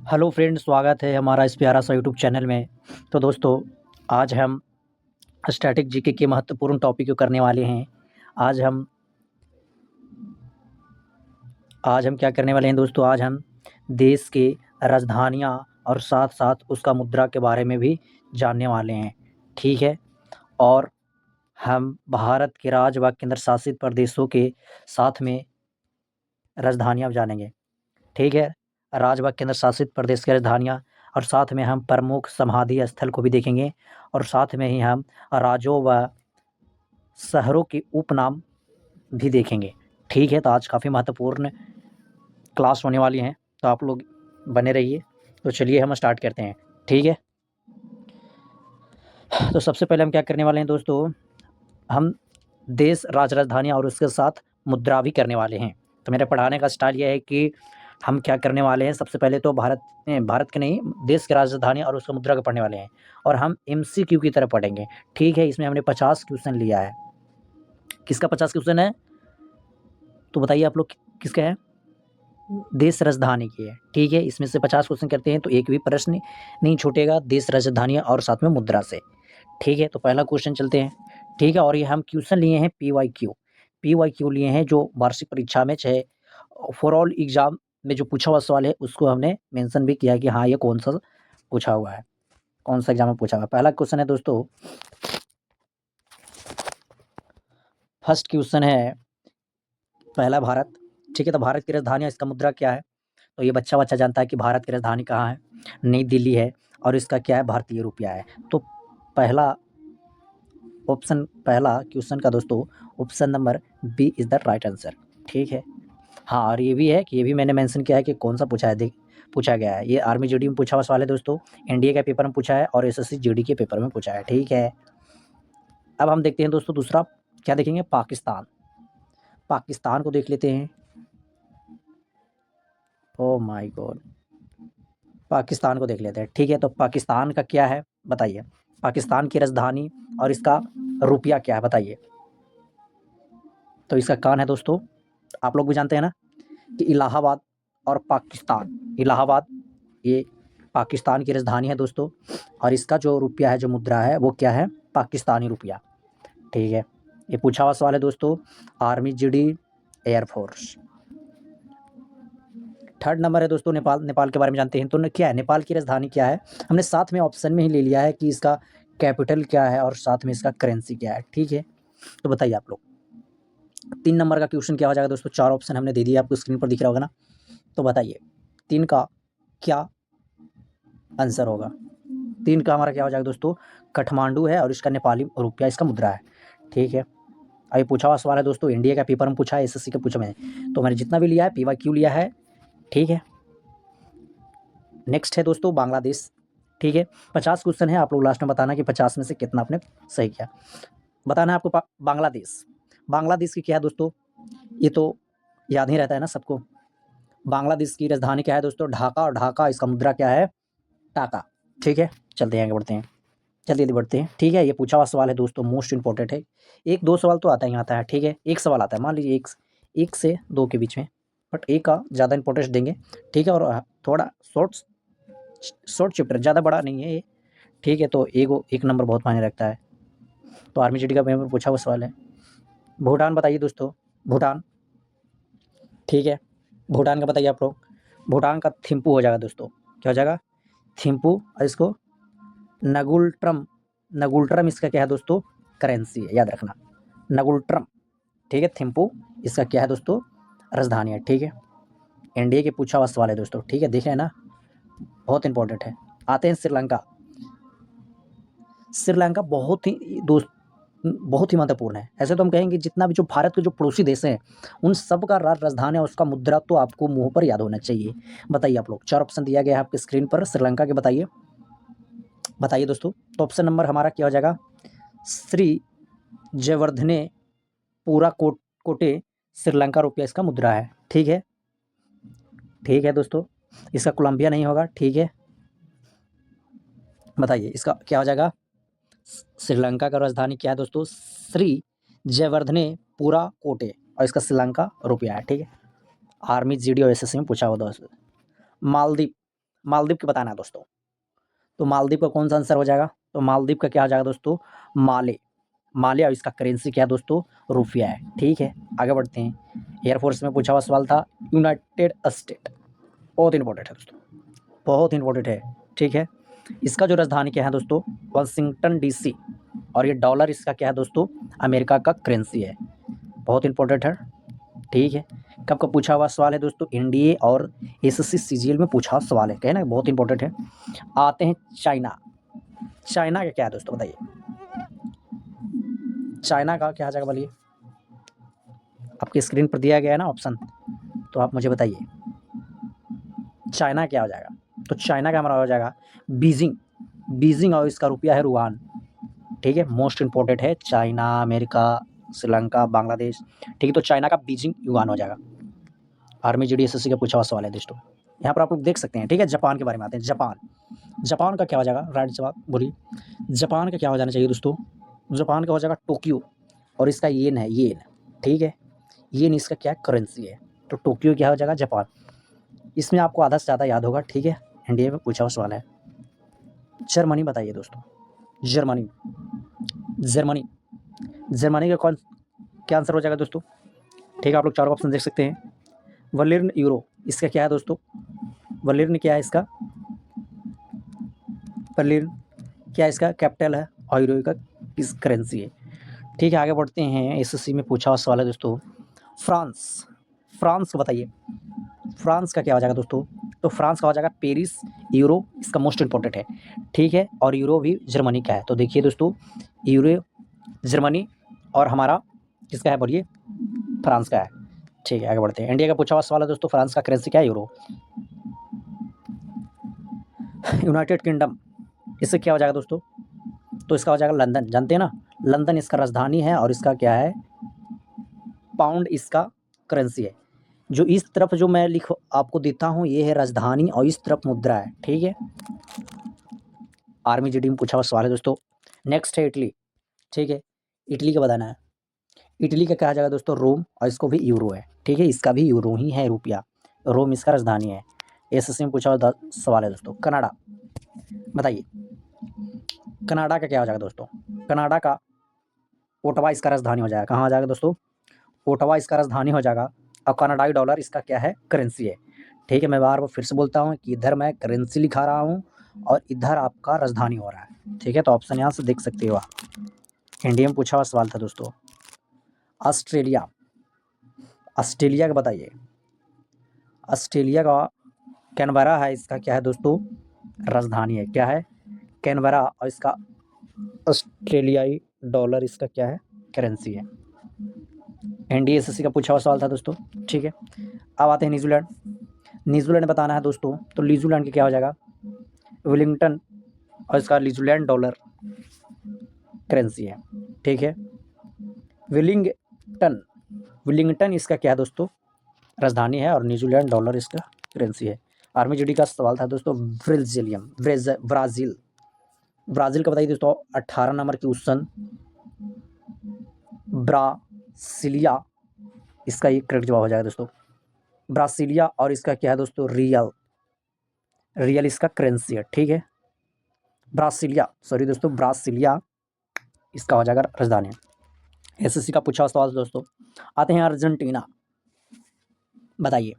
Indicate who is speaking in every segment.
Speaker 1: Hello friends, स्वागत है हमारा इस प्यारा सा यूट्यूब चैनल में। तो दोस्तों, आज हम स्टैटिक जीके के महत्वपूर्ण टॉपिक को करने वाले हैं। आज हम आज हम क्या करने वाले हैं दोस्तों, आज हम देश के राजधानियाँ और साथ-साथ उसका मुद्रा के बारे में भी जानने वाले हैं, ठीक है? और हम भारत के राज्य व केंद्र शासित प्रदेशों के साथ में राजधानियाँ जानेंगे, ठीक है? राज्य व केंद्र शासित प्रदेश की राजधानियाँ और साथ में हम प्रमुख समाधि स्थल को भी देखेंगे और साथ में ही हम राज्यों व शहरों के उपनाम भी देखेंगे, ठीक है? तो आज काफ़ी महत्वपूर्ण क्लास होने वाली हैं, तो आप लोग बने रहिए। तो चलिए हम स्टार्ट करते हैं, ठीक है? तो सबसे पहले हम क्या करने वाले हैं दोस्तों, हम देश, राज्य, राजधानियाँ और उसके साथ मुद्रा भी करने वाले हैं। तो मेरे पढ़ाने का स्टाइल ये है कि हम क्या करने वाले हैं, सबसे पहले तो भारत के नहीं, देश की राजधानी और उसका मुद्रा को पढ़ने वाले हैं और हम एमसीक्यू की तरह पढ़ेंगे, ठीक है? इसमें हमने 50 क्वेश्चन लिया है। किसका 50 क्वेश्चन है? तो बताइए आप लोग किसका है? देश राजधानी की है, ठीक है? इसमें से 50 क्वेश्चन करते हैं तो एक भी प्रश्न नहीं छूटेगा देश, राजधानियाँ और साथ में मुद्रा से, ठीक है? तो पहला क्वेश्चन चलते हैं, ठीक है? और ये हम क्वेश्चन लिए हैं पीवाईक्यू लिए हैं, जो वार्षिक परीक्षा में चाहे फॉर ऑल एग्ज़ाम में जो पूछा हुआ सवाल है उसको हमने मेंशन भी किया है कि हाँ, ये कौन-सा पूछा हुआ है, कौन-सा एग्ज़ाम में पूछा हुआ है। पहला क्वेश्चन है दोस्तों, फर्स्ट क्वेश्चन है, पहला भारत, ठीक है? तो भारत की राजधानी, इसका मुद्रा क्या है? तो ये बच्चा जानता है कि भारत की राजधानी कहाँ है? नई दिल्ली है और इसका क्या है? भारतीय रुपया है। तो पहला क्वेश्चन का दोस्तों option number B is the right answer, ठीक है? हाँ, और ये भी है कि ये भी मैंने मेंशन किया है कि कौन-सा पूछा गया है। ये आर्मी जीडी में पूछा हुआ सवाल है दोस्तों, एनडीए के पेपर में पूछा है और एसएससी जीडी के पेपर में पूछा है, ठीक है? अब हम देखते हैं दोस्तों दूसरा, क्या देखेंगे? पाकिस्तान को देख लेते हैं। Oh my God! पाकिस्तान को देख लेते हैं, ठीक है? तो पाकिस्तान का क्या है बताइए? पाकिस्तान की राजधानी और इसका रुपया क्या है बताइए? तो इसका कान है दोस्तों, आप लोग भी जानते हैं ना कि इलाहाबाद और इलाहाबाद ये पाकिस्तान की राजधानी है दोस्तों, और इसका जो रुपया है, जो मुद्रा है, वो क्या है? पाकिस्तानी रुपया, ठीक है? ये पूछा हुआ सवाल है दोस्तों, army GD air force. Third number है दोस्तों, नेपाल के बारे में जानते हैं। तो क्या है नेपाल की राजधानी, क्या है? हमने साथ में ऑप्शन में ही ले लिया है कि इसका कैपिटल क्या है और साथ में इसका करेंसी क्या है, ठीक है? तो बताइए आप लोग, 3 नंबर का क्वेश्चन क्या हो जाएगा दोस्तों? 4 ऑप्शन हमने दे दिए, आपको स्क्रीन पर दिख रहा होगा ना? तो बताइए 3 का क्या आंसर होगा? 3 का हमारा क्या हो जाएगा दोस्तों? काठमांडू है और इसका नेपाली रुपया इसका मुद्रा है, ठीक है? अभी पूछा हुआ सवाल है दोस्तों, इंडिया का पेपर में पूछा है, एसएससी का पूछा मैंने, तो मैंने जितना भी लिया है पीवाईक्यू लिया है, ठीक है? नेक्स्ट है दोस्तों बांग्लादेश, ठीक है? 50 क्वेश्चन है, आप लोग लास्ट में बताना कि 50 में से कितना आपने सही किया। बताना है आपको। बांग्लादेश की क्या है दोस्तों? ये तो याद ही रहता है ना सबको। बांग्लादेश की राजधानी क्या है दोस्तों? ढाका, और ढाका इसका मुद्रा क्या है? टाका, ठीक है? चलते हैं आगे बढ़ते हैं, जल्दी-जल्दी बढ़ते हैं, ठीक है? ये पूछा हुआ सवाल है दोस्तों, मोस्ट इम्पोर्टेंट है। 1-2 सवाल तो आता है, ठीक है? 1 सवाल आता है, मान लीजिए 1 से 2 के बीच में, बट 1 का ज़्यादा इंपॉर्टेंस देंगे, ठीक है? और थोड़ा शॉर्ट चैप्टर, ज़्यादा बड़ा नहीं है ये, ठीक है? तो 1 नंबर बहुत मायने रखता है। तो आर्मी जीडी का पेपर में पूछा हुआ सवाल है। भूटान बताइए दोस्तों, भूटान, ठीक है? भूटान का बताइए आप लोग। भूटान का थिम्पू हो जाएगा दोस्तों, क्या हो जाएगा? थिम्पू, और इसको नगुल्ट्रम इसका क्या है दोस्तों? करेंसी है, याद रखना, नगुल्ट्रम, ठीक है? थिम्पू इसका क्या है दोस्तों? राजधानी है, ठीक है? एनडीए के पूछा हुआ सवाल है दोस्तों, ठीक है? देख रहे हैं ना, बहुत इंपॉर्टेंट है। आते हैं श्रीलंका। श्रीलंका बहुत ही महत्वपूर्ण है। ऐसे तो हम कहेंगे जितना भी जो भारत के जो पड़ोसी देश हैं, उन सब का राजधानी और उसका मुद्रा तो आपको मुँह पर याद होना चाहिए। बताइए आप लोग, 4 ऑप्शन दिया गया है आपकी स्क्रीन पर श्रीलंका के, बताइए दोस्तों। तो ऑप्शन नंबर हमारा क्या हो जाएगा? श्री जयवर्धने पूरा कोटे श्रीलंका रुपया इसका मुद्रा है, ठीक है? ठीक है दोस्तों, इसका कोलंबिया नहीं होगा, ठीक है? बताइए इसका क्या हो जाएगा? श्रीलंका का राजधानी क्या है दोस्तों? श्री जयवर्धने पूरा कोटे, और इसका श्रीलंका रुपया है, ठीक है? आर्मी जीडी और एसएससी में पूछा हुआ दोस्तों। मालदीव, मालदीव की बताना है दोस्तों। तो मालदीव का कौन सा आंसर हो जाएगा? तो मालदीव का क्या हो जाएगा दोस्तों? माले। माले और इसका करेंसी क्या है दोस्तों? रुपया है। ठीक है, आगे बढ़ते हैं। एयरफोर्स में पूछा हुआ सवाल था यूनाइटेड स्टेट, बहुत इंपॉर्टेंट है दोस्तों, बहुत इंपॉर्टेंट है। ठीक है, इसका जो राजधानी क्या है दोस्तों? Washington DC. और ये डॉलर इसका क्या है दोस्तों? अमेरिका का करेंसी है, बहुत इंपॉर्टेंट है। ठीक है, कब का पूछा हुआ सवाल है दोस्तों? एनडीए और एसएससी सीजीएल में पूछा हुआ सवाल है, कहना बहुत इंपॉर्टेंट है। आते हैं चाइना। चाइना का क्या है दोस्तों बताइए? चाइना का क्या आ जाएगा बोलिए? आपकी स्क्रीन पर दिया गया है ना ऑप्शन, तो आप मुझे बताइए चाइना क्या हो जाएगा? तो चाइना का हमारा हो जाएगा बीजिंग। बीजिंग और इसका रुपया है रुआन। ठीक है, मोस्ट इंपॉर्टेंट है। China, America, Sri Lanka, Bangladesh. ठीक है, तो चाइना का बीजिंग युआन हो जाएगा। आर्मी जीडी एसएससी का पूछा हुआ सवाल है दोस्तों, यहाँ पर आप लोग देख सकते हैं। ठीक है, जापान के बारे में आते हैं। जापान, जापान का क्या हो जाएगा? राइट जवाब बोलिए। जापान का क्या हो जाना चाहिए दोस्तों? जापान का हो जाएगा टोक्यो, और इसका येन है, येन। ठीक है, येन इसका क्या करेंसी है, तो टोक्यो क्या हो जाएगा? जापान। इसमें आपको आधा से ज़्यादा याद होगा। ठीक है, इंडिया में पूछा हुआ सवाल है। जर्मनी बताइए दोस्तों, जर्मनी, जर्मनी, जर्मनी का कौन क्या आंसर हो जाएगा दोस्तों? ठीक है, आप लोग चारों ऑप्शन देख सकते हैं। वलिर्न यूरो, इसका क्या है दोस्तों? वलिर्न क्या है इसका? वलिर्न क्या इसका कैपिटल है, और यूरो का किस करेंसी है? ठीक है, आगे बढ़ते हैं। एसएससी में पूछा हुआ सवाल है दोस्तों फ्रांस। फ्रांस को बताइए, फ्रांस का क्या हो जाएगा दोस्तों? तो फ्रांस का हो जाएगा पेरिस। यूरो इसका मोस्ट इंपॉर्टेंट है। ठीक है, और यूरो भी जर्मनी का है। तो देखिए दोस्तों, यूरो जर्मनी और हमारा किसका है बोलिए? फ्रांस का है। ठीक है, आगे बढ़ते हैं। इंडिया का पूछा हुआ सवाल है दोस्तों, फ्रांस का करेंसी क्या है? यूरो। यूनाइटेड किंगडम, इससे क्या हो जाएगा दोस्तों? तो इसका हो जाएगा लंदन। जानते हैं ना, लंदन इसका राजधानी है, और इसका क्या है? पाउंड इसका करेंसी है। जो इस तरफ जो मैं लिख आपको देता हूँ, ये है राजधानी, और इस तरफ मुद्रा है। ठीक है, आर्मी जीडी में पूछा हुआ सवाल है दोस्तों। नेक्स्ट है इटली। ठीक है, इटली का बताना है। इटली का क्या हो जाएगा दोस्तों? रोम, और इसको भी यूरो है। ठीक है, इसका भी यूरो ही है, रुपया। रोम इसका राजधानी है। एसएससी में पूछा हुआ सवाल है दोस्तों। कनाडा बताइए, कनाडा का क्या हो जाएगा दोस्तों? कनाडा का ओटावा इसका राजधानी हो जाएगा। कहाँ हो जाएगा दोस्तों? ओटावा इसका राजधानी हो जाएगा, और कनाडाई डॉलर इसका क्या है? करेंसी है। ठीक है, मैं बार बार फिर से बोलता हूँ कि इधर मैं करेंसी लिखा रहा हूँ, और इधर आपका राजधानी हो रहा है। ठीक है, तो ऑप्शन यहाँ से देख सकते हो आप। इंडिया में पूछा हुआ सवाल था दोस्तों। ऑस्ट्रेलिया, ऑस्ट्रेलिया का बताइए। ऑस्ट्रेलिया का कैनबरा है, इसका क्या है दोस्तों? राजधानी है। क्या है? कैनबरा, और इसका ऑस्ट्रेलियाई डॉलर इसका क्या है? करेंसी है। एनडीएसएससी का पूछा हुआ सवाल था दोस्तों। ठीक है, अब आते हैं न्यूजीलैंड। न्यूजीलैंड बताना है दोस्तों, तो न्यूजीलैंड का क्या हो जाएगा? वेलिंगटन, और इसका न्यूजीलैंड डॉलर करेंसी है। ठीक है, वेलिंगटन, वेलिंगटन इसका क्या है दोस्तों? राजधानी है, और न्यूजीलैंड डॉलर इसका करेंसी है। आर्मी जीडी का सवाल था दोस्तों ब्राजीलियम, ब्राज़ील। ब्राज़ील का बताइए दोस्तों। 18 नंबर की क्वेश्चन, ब्रासिलिया इसका ये करेक्ट जवाब हो जाएगा दोस्तों। ब्रासिलिया, और इसका क्या है दोस्तों? रियल, रियल इसका करेंसी है। ठीक है, ब्रासिलिया, सॉरी दोस्तों, ब्रासिलिया इसका हो जाएगा राजधानी। एसएससी का पूछा हुआ सवाल दोस्तों। आते हैं अर्जेंटीना, बताइए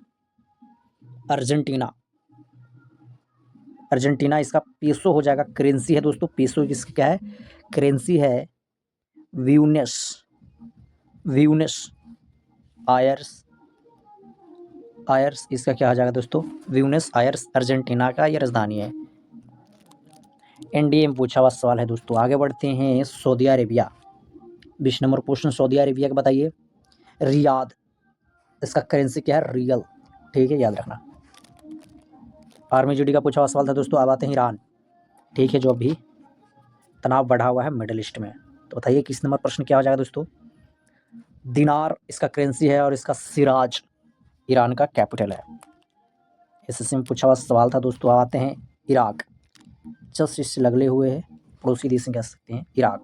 Speaker 1: अर्जेंटीना। अर्जेंटीना इसका पेसो हो जाएगा, करेंसी है दोस्तों। पेसो इसकी क्या है? करेंसी है। व्यूनेस, व्यूनेस आयर्स, आयर्स इसका क्या हो जाएगा दोस्तों? व्यूनेस आयर्स अर्जेंटीना का ये राजधानी है। एनडीए में पूछा हुआ सवाल है दोस्तों। आगे बढ़ते हैं। Saudi Arabia, 20 number question Saudi Arabia का बताइए। रियाद, इसका करेंसी क्या है? रियल। ठीक है, याद रखना। आर्मी जीडी का पूछा हुआ सवाल था दोस्तों। अब आते हैं ईरान। ठीक है, जो अभी तनाव बढ़ा हुआ है मिडल ईस्ट में, तो बताइए किस नंबर प्रश्न क्या हो जाएगा दोस्तों? दिनार इसका करेंसी है, और इसका सिराज ईरान का कैपिटल है। एसएससी में पूछा हुआ सवाल था दोस्तों। आते हैं इराक, जस्ट इससे लगले हुए है, पड़ोसी देश कह सकते हैं इराक।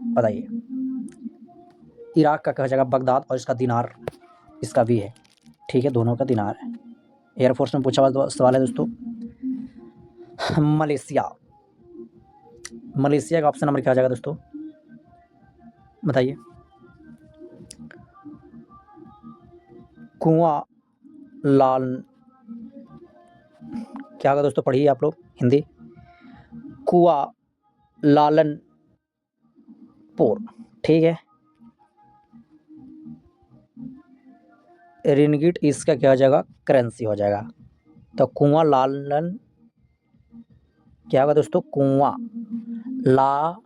Speaker 1: बताइए इराक का क्या हो जाएगा? बगदाद, और इसका दिनार इसका भी है। ठीक है, दोनों का दिनार है। एयरफोर्स में पूछा हुआ सवाल है दोस्तों। मलेशिया। मलेशिया का ऑप्शन नंबर क्या हो जाएगा दोस्तों, बताइए। कुआं लाल, क्या होगा दोस्तों, पढ़िए आप लोग हिंदी। कुआ लालनपुर, ठीक है। रिंगिट इसका क्या हो जाएगा, करेंसी हो जाएगा। तो कुआं लालन, क्या होगा दोस्तों, कुआं ला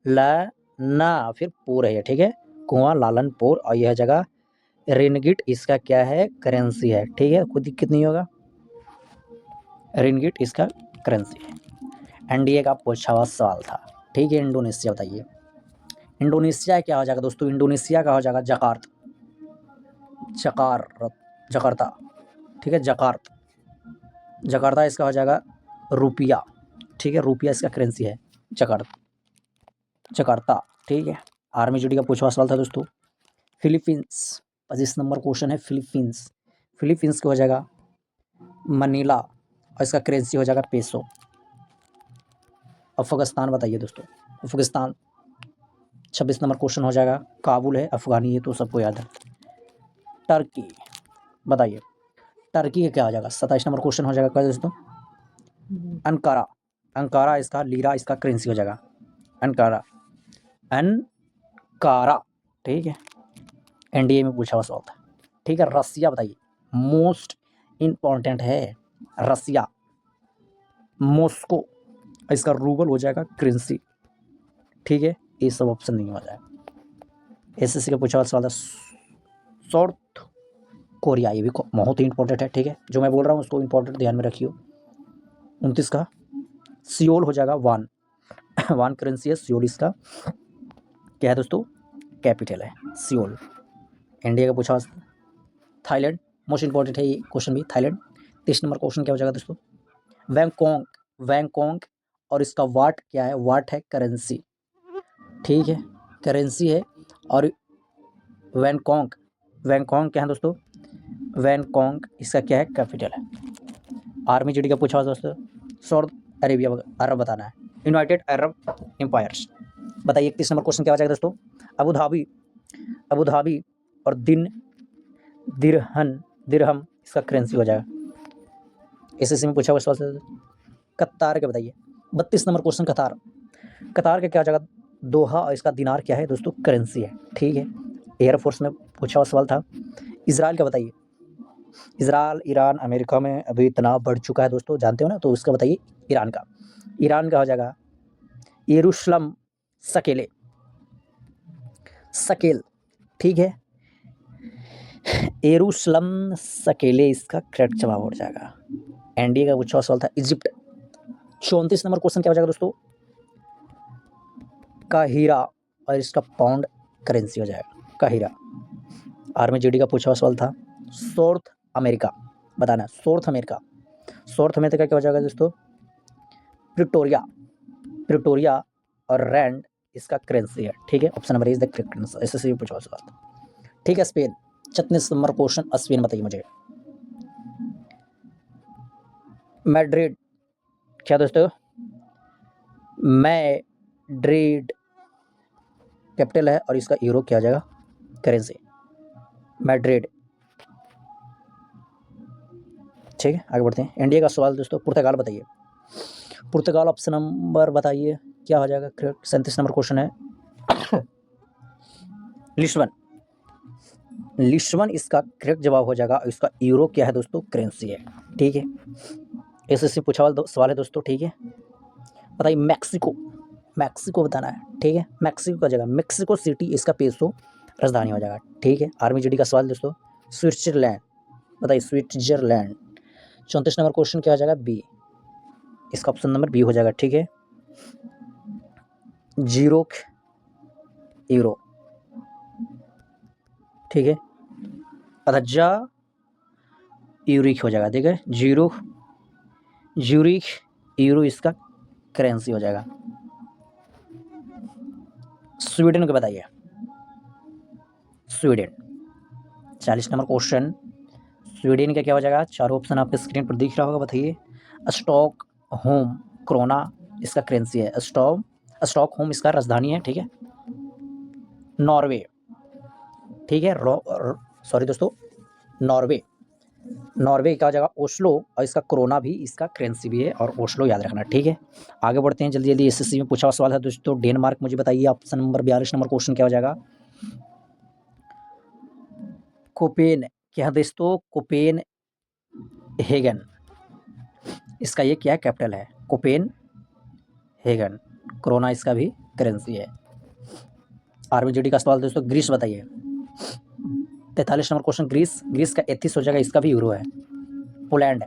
Speaker 1: ल ना फिर पुर है, ठीक है। कुआं लालनपुर, और यह जगह रिंगिट इसका क्या है, करेंसी है, ठीक है। कोई दिक्कत नहीं होगा, रिंगिट इसका करेंसी है। एनडीए का पूछा हुआ सवाल था, ठीक है। इंडोनेशिया बताइए, इंडोनेशिया क्या हो जाएगा दोस्तों, इंडोनेशिया का हो जाएगा जकार्त, जकार्ता, ठीक है। जकार्ता इसका हो जाएगा रुपया, ठीक है। रुपया इसका करेंसी है, जकार्ता, ठीक है। आर्मी जीडी का पूछा हुआ सवाल था दोस्तों। फिलीपींस, 25 नंबर क्वेश्चन है। फिलीपींस का हो जाएगा मनीला, और इसका करेंसी हो जाएगा पेसो। अफगानिस्तान बताइए दोस्तों, अफगानिस्तान 26 नंबर क्वेश्चन हो जाएगा। काबुल है, अफगानी, ये तो सबको याद है। टर्की बताइए, टर्की का क्या हो जाएगा, 27 नंबर क्वेश्चन हो जाएगा क्या दोस्तों, अंकारा इसका लीरा इसका करेंसी हो जाएगा, अंकारा, ठीक है। एनडीए में पूछा हुआ सवाल था, ठीक है। रसिया बताइए, मोस्ट इम्पॉर्टेंट है रसिया, मॉस्को, इसका रूबल हो जाएगा करेंसी, ठीक है। ये सब ऑप्शन नहीं हो जाएगा। एसएससी का पूछा हुआ सवाल था साउथ कोरिया, ये भी बहुत ही इंपॉर्टेंट है, ठीक है। जो मैं बोल रहा हूँ उसको इंपॉर्टेंट ध्यान में रखियो। 29 का सियोल हो जाएगा वान करेंसी है सियोल, इसका क्या है दोस्तों, कैपिटल है सियोल। इंडिया का पूछा हुआ थाईलैंड, मोस्ट इंपॉर्टेंट है ये क्वेश्चन भी, थाईलैंड। 30 नंबर क्वेश्चन क्या हो जाएगा दोस्तों, वैंकॉन्ग, और इसका वाट क्या है, वाट है करेंसी, ठीक है, करेंसी है। और वैंकॉन्ग क्या है दोस्तों, वैंकॉन्ग इसका क्या है, कैपिटल है। आर्मी जीडी का पूछा हुआ दोस्तों, सऊदी अरेबिया, अरब बताना है, यूनाइटेड अरब एम्पायर्स बताइए। 31 नंबर क्वेश्चन क्या हो जाएगा दोस्तों, अबू धाबी और दिरहम इसका करेंसी हो जाएगा। एसएससी में पूछा हुआ सवाल, कतार के बताइए। 32 नंबर क्वेश्चन, कतार का क्या हो जाएगा, दोहा, और इसका दिनार क्या है दोस्तों, करेंसी है, ठीक है। एयरफोर्स में पूछा हुआ सवाल था। इजराइल का बताइए, इजराइल ईरान अमेरिका में अभी तनाव बढ़ चुका है दोस्तों, जानते हो ना, तो उसका बताइए। ईरान का हो जाएगा यरूशलेम सकेल, ठीक है। यरूशलेम सकेले इसका करेक्ट जवाब हो जाएगा। एनडीए का पूछा हुआ सवाल था इजिप्ट। 34 नंबर क्वेश्चन क्या हो जाएगा दोस्तों, काहिरा, और इसका पाउंड करेंसी हो जाएगा, काहिरा। आर्मी जीडी का पूछा हुआ सवाल था साउथ अमेरिका बताना, साउथ अमेरिका क्या हो जाएगा दोस्तों, प्रिटोरिया और रैंड इसका करेंसी है, ठीक है। Option number is the correct answer, SSC में पूछा हुआ सवाल था, ठीक है। स्पेन, 36 नंबर क्वेश्चन, स्पेन बताइए मुझे। मैड्रिड, क्या दोस्तों, मैड्रिड कैपिटल है, और इसका यूरो क्या हो जाएगा, करेंसी, मैड्रिड, ठीक है। आगे बढ़ते हैं। इंडिया का सवाल दोस्तों, पुर्तगाल बताइए, पुर्तगाल ऑप्शन नंबर बताइए क्या हो जाएगा करेक्ट। 37 नंबर क्वेश्चन है लिस्बन इसका करेक्ट जवाब हो जाएगा, इसका यूरो क्या है दोस्तों, करेंसी है, ठीक है। एसएससी पूछा हुआ सवाल है दोस्तों, ठीक है। बताइए मैक्सिको बताना है, ठीक है। मैक्सिको का जगह मेक्सिको सिटी, इसका पेसो राजधानी हो जाएगा, ठीक है। आर्मी जीडी का सवाल दोस्तों, स्विट्जरलैंड बताइए, स्विट्जरलैंड। 34 नंबर क्वेश्चन क्या हो जाएगा, बी, इसका ऑप्शन नंबर बी हो जाएगा, ठीक है। जीरोक यूरो, ठीक है। अदजा यूरिक हो जाएगा, ठीक है। यूरिक यूरो इसका करेंसी हो जाएगा। स्वीडन को बताइए, स्वीडन 40 नंबर क्वेश्चन, स्वीडन का क्या हो जाएगा, चारों ऑप्शन आपके स्क्रीन पर दिख रहा होगा, बताइए। स्टॉक होम क्रोना इसका करेंसी है। स्टॉकहोम इसका राजधानी है, ठीक है। नॉर्वे, ठीक है। सॉरी दोस्तों, नॉर्वे, नॉर्वे का जगह ओस्लो और इसका क्रोना भी इसका करेंसी भी है, और ओस्लो याद रखना, ठीक है। आगे बढ़ते हैं जल्दी जल्दी। एसएससी में पूछा हुआ सवाल है दोस्तों, डेनमार्क। मुझे बताइए ऑप्शन नंबर 42 नंबर क्वेश्चन क्या हो जाएगा। कोपेन क्या है दोस्तों, कोपेन हेगन, इसका ये क्या कैपिटल है, कोपेन हेगन। कोरोना इसका भी करेंसी है। आर्मी का सवाल दोस्तों, ग्रीस बताइए। 43 नंबर क्वेश्चन, ग्रीस का एथिस हो जाएगा, इसका भी यूरो है। पोलैंड,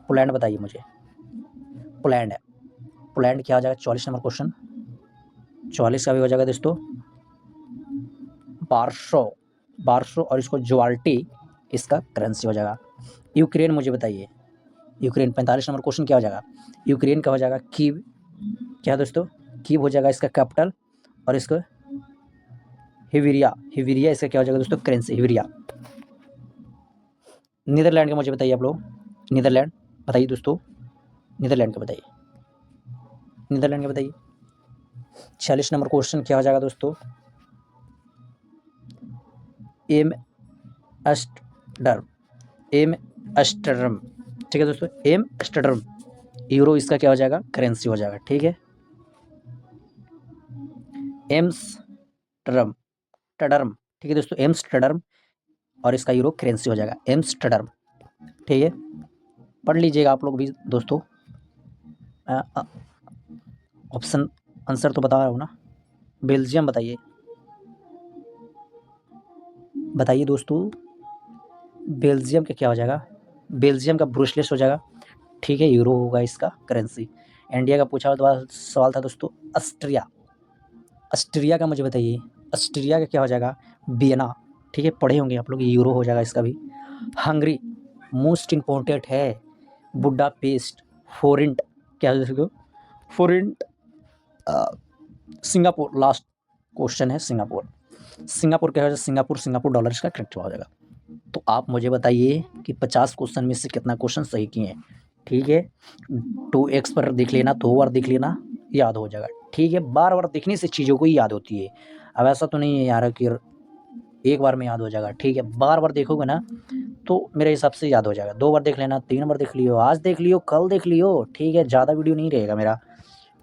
Speaker 1: पोलैंड बताइए मुझे, पोलैंड है, पोलैंड क्या हो जाएगा। 44 नंबर क्वेश्चन, 44 का भी हो जाएगा दोस्तों वार्सो, वार्सो, और इसको ज्वाल्टी इसका करेंसी हो जाएगा। यूक्रेन मुझे बताइए, यूक्रेन 45 नंबर क्वेश्चन क्या हो जाएगा। यूक्रेन का हो जाएगा कीव, क्या है दोस्तों, कीव हो जाएगा इसका कैपिटल, और इसको हिविरिया, हिविरिया इसका क्या हो जाएगा दोस्तों, करेंसी हिविरिया। नीदरलैंड का मुझे बताइए आप लोग, नीदरलैंड बताइए दोस्तों, नीदरलैंड का बताइए, नीदरलैंड का बताइए। 46 नंबर क्वेश्चन क्या हो जाएगा दोस्तों, एम एस्टरम, एम एस्टरम, ठीक है दोस्तों, एम एस्टरम, यूरो इसका क्या हो जाएगा, करेंसी हो जाएगा, ठीक है। एम्स्टर्डम, टडर्म, ठीक है दोस्तों, एम्स्टर्डम, और इसका यूरो करेंसी हो जाएगा एम्स्टर्डम, ठीक है। पढ़ लीजिएगा आप लोग भी दोस्तों। ऑप्शन आंसर तो बता रहा हूँ ना। बेल्जियम बताइए, बताइए दोस्तों, बेल्जियम का क्या हो जाएगा, बेल्जियम का ब्रुसलेस हो जाएगा, ठीक है, यूरो होगा इसका करेंसी। इंडिया का पूछा हुआ सवाल था दोस्तों, ऑस्ट्रिया, ऑस्ट्रिया का मुझे बताइए, ऑस्ट्रिया का क्या हो जाएगा, वियना, ठीक है, पढ़े होंगे आप लोग, यूरो हो जाएगा इसका भी। हंगरी मोस्ट इम्पोर्टेंट है, बुडापेस्ट, फोरिंट, क्या है इसको, फोरिंट। सिंगापुर लास्ट क्वेश्चन है, सिंगापुर, सिंगापुर क्या हो जाएगा, सिंगापुर, सिंगापुर डॉलर इसका करेक्ट हो जाएगा। तो आप मुझे बताइए कि 50 क्वेश्चन में से कितना क्वेश्चन सही किए हैं, ठीक है। 2x पर देख लेना, 2 बार देख लेना, याद हो जाएगा, ठीक है। बार बार देखने से चीज़ों को ही याद होती है। अब ऐसा तो नहीं है यार कि एक बार में याद हो जाएगा, ठीक है। बार बार देखोगे ना तो मेरे हिसाब से याद हो जाएगा। 2 बार देख लेना, 3 बार देख लियो, आज देख लियो, कल देख लियो, ठीक है। ज़्यादा वीडियो नहीं रहेगा मेरा,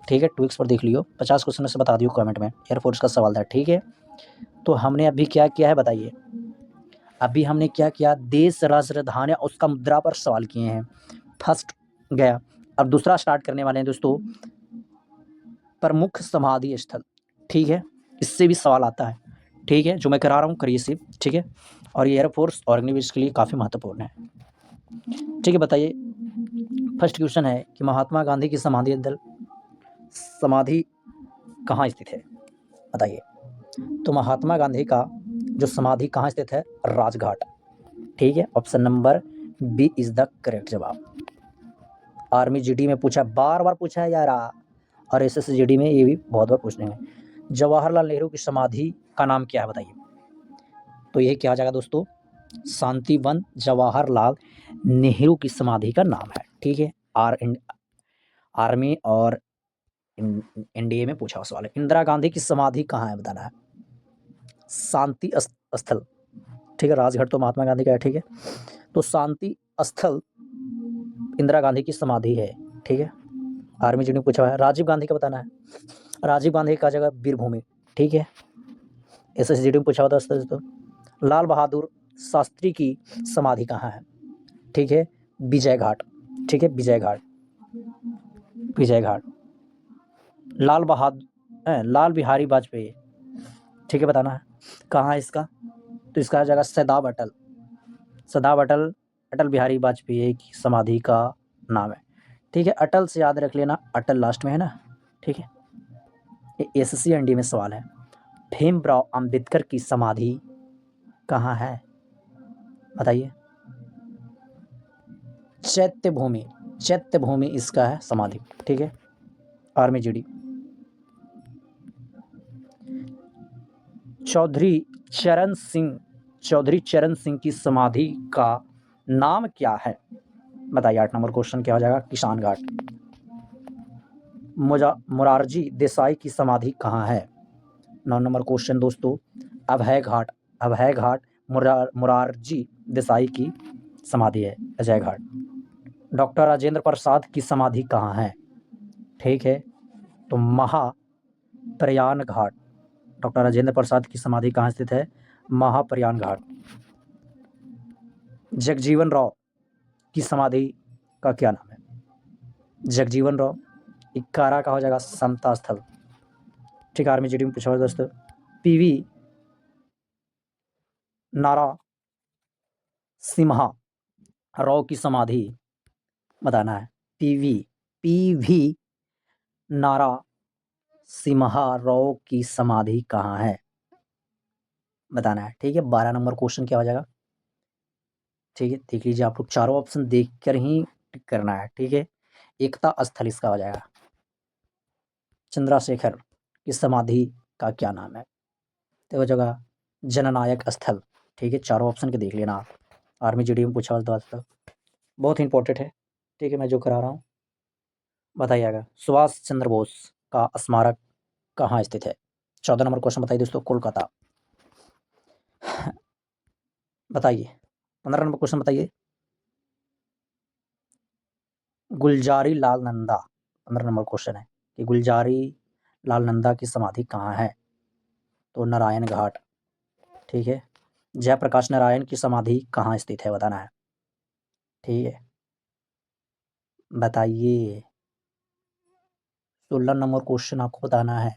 Speaker 1: ठीक है। 2x पर देख लियो। 50 क्वेश्चन में से बता दियो कमेंट में, एयरफोर्स का सवाल था, ठीक है। तो हमने अभी क्या किया है बताइए, अभी हमने क्या किया, देश, राजधानी और उसका मुद्रा पर सवाल किए हैं, फर्स्ट गया। अब दूसरा स्टार्ट करने वाले हैं दोस्तों, प्रमुख समाधि स्थल, ठीक है। इससे भी सवाल आता है, ठीक है, जो मैं करा रहा हूँ करिए सिर्फ, ठीक है। और ये एयरफोर्स और अग्निवीर के लिए काफ़ी महत्वपूर्ण है, ठीक है। बताइए, फर्स्ट क्वेश्चन है कि महात्मा गांधी की समाधि कहाँ स्थित है, बताइए। तो महात्मा गांधी का जो समाधि कहाँ स्थित है, राजघाट, ठीक है। Option number B is the correct जवाब। आर्मी जीडी में पूछा, बार बार पूछा है यार, और एसएससी जीडी में ये भी बहुत बार पूछ लेंगे। जवाहरलाल नेहरू की समाधि का नाम क्या है बताइए। तो ये क्या आ जाएगा दोस्तों, शांतिवन जवाहरलाल नेहरू की समाधि का नाम है, ठीक है। आर्मी और एनडीए में पूछा हुआ सवाल है। इंदिरा गांधी की समाधि कहाँ है बताना है, शांति स्थल, ठीक है। राजघाट तो महात्मा गांधी का है, ठीक है। तो शांति स्थल इंदिरा गांधी की समाधि है, ठीक है। आर्मी जी ने पूछा है। राजीव गांधी का बताना है, राजीव गांधी का जगह वीरभूमि, ठीक है। एसएसजीडी में पूछा हुआ था तो लाल बहादुर शास्त्री की समाधि कहाँ है, ठीक है, विजय घाट, ठीक है, विजय घाट, विजय घाट। लाल बिहारी वाजपेयी, ठीक है, बताना है कहाँ है इसका। तो इसका जगह सदैव अटल, सदैव अटल, अटल बिहारी वाजपेयी की समाधि का नाम है, ठीक है। अटल से याद रख लेना, अटल लास्ट में है ना, ठीक है। ये एसएससी एनडीए में सवाल है। भीमराव अंबेडकर की समाधि कहाँ है बताइए। चैत्य भूमि, चैत्य भूमि इसका है समाधि, ठीक है। Army GD. चौधरी चरण सिंह की समाधि का नाम क्या है बताइए 8 नंबर क्वेश्चन क्या हो जाएगा? किसान घाट। मोरारजी देसाई की समाधि कहाँ है? 9 नंबर क्वेश्चन दोस्तों, अभय घाट। अभय घाट मोरारजी देसाई की समाधि है, अजय घाट। डॉक्टर राजेंद्र प्रसाद की समाधि कहाँ है? ठीक है, तो महाप्रयाण घाट। डॉक्टर राजेंद्र प्रसाद की समाधि कहाँ स्थित है? महाप्रयाण घाट। जगजीवन राव की समाधि का क्या नाम है? जगजीवन राव। 11 का हो जाएगा समता स्थल। ठीक है, आर्मी जीडी में पूछा हुआ दोस्तों। पीवी नारा सिम्हा राव की समाधि बताना है। पीवी नारा सिम्हा राव की समाधि कहाँ है बताना है। ठीक है, 12 नंबर क्वेश्चन क्या हो जाएगा? ठीक है, देख लीजिए आप लोग, चारों ऑप्शन देख कर ही टिक करना है। ठीक है, एकता स्थल इसका हो जाएगा। चंद्रशेखर की समाधि का क्या नाम है? तो हो जाएगा जननायक स्थल। ठीक है, चारों ऑप्शन के देख लेना आप, आर्मी जीडी में पूछा हुआ था, बहुत इंपॉर्टेंट है। ठीक है, मैं जो करा रहा हूँ बताइएगा। सुभाष चंद्र बोस का स्मारक कहाँ स्थित है? 14 नंबर क्वेश्चन बताइए दोस्तों, कोलकाता। बताइए 15 नंबर क्वेश्चन बताइए, गुलजारी लाल नंदा। 15 नंबर क्वेश्चन है कि गुलजारी लाल नंदा की समाधि कहाँ है? तो नारायण घाट। ठीक है, जयप्रकाश नारायण की समाधि कहाँ स्थित है बताना है। ठीक है, बताइए 16 नंबर क्वेश्चन आपको बताना है।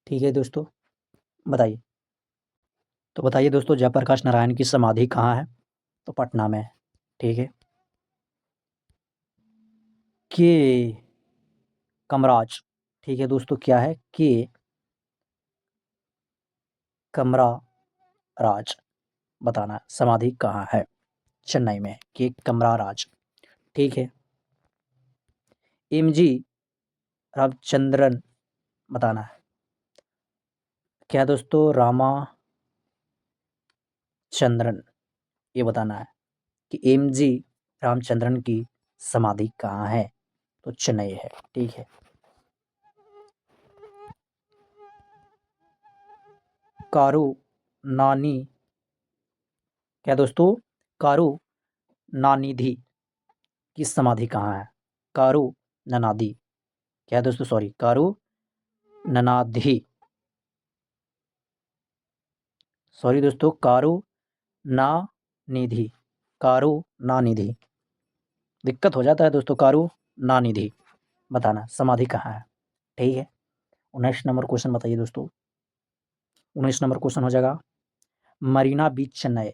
Speaker 1: ठीक है दोस्तों, बताइए। तो बताइए दोस्तों, जयप्रकाश नारायण की समाधि कहाँ है? तो पटना में। ठीक है, के कमराज। ठीक है दोस्तों, क्या है? के कमरा राज बताना है, समाधि कहाँ है? चेन्नई में, के कमरा राज। ठीक है, एमजी रामचंद्रन बताना है। क्या दोस्तों? रामाचंद्रन, ये बताना है कि एमजी रामचंद्रन की समाधि कहाँ है? तो चेन्नई है। ठीक है, कारू नानी, क्या दोस्तों? कारू नानिधि की समाधि कहाँ है? कारू ननादि, क्या है दोस्तों? सॉरी, कारू ननाधि, सॉरी दोस्तों, कारू ना निधि, कारू ना निधि, दिक्कत हो जाता है दोस्तों। कारू ना निधि बताना, समाधि कहाँ है? ठीक है, 19 नंबर क्वेश्चन बताइए दोस्तों। 19 नंबर क्वेश्चन हो जाएगा, मरीना बीच चेन्नई।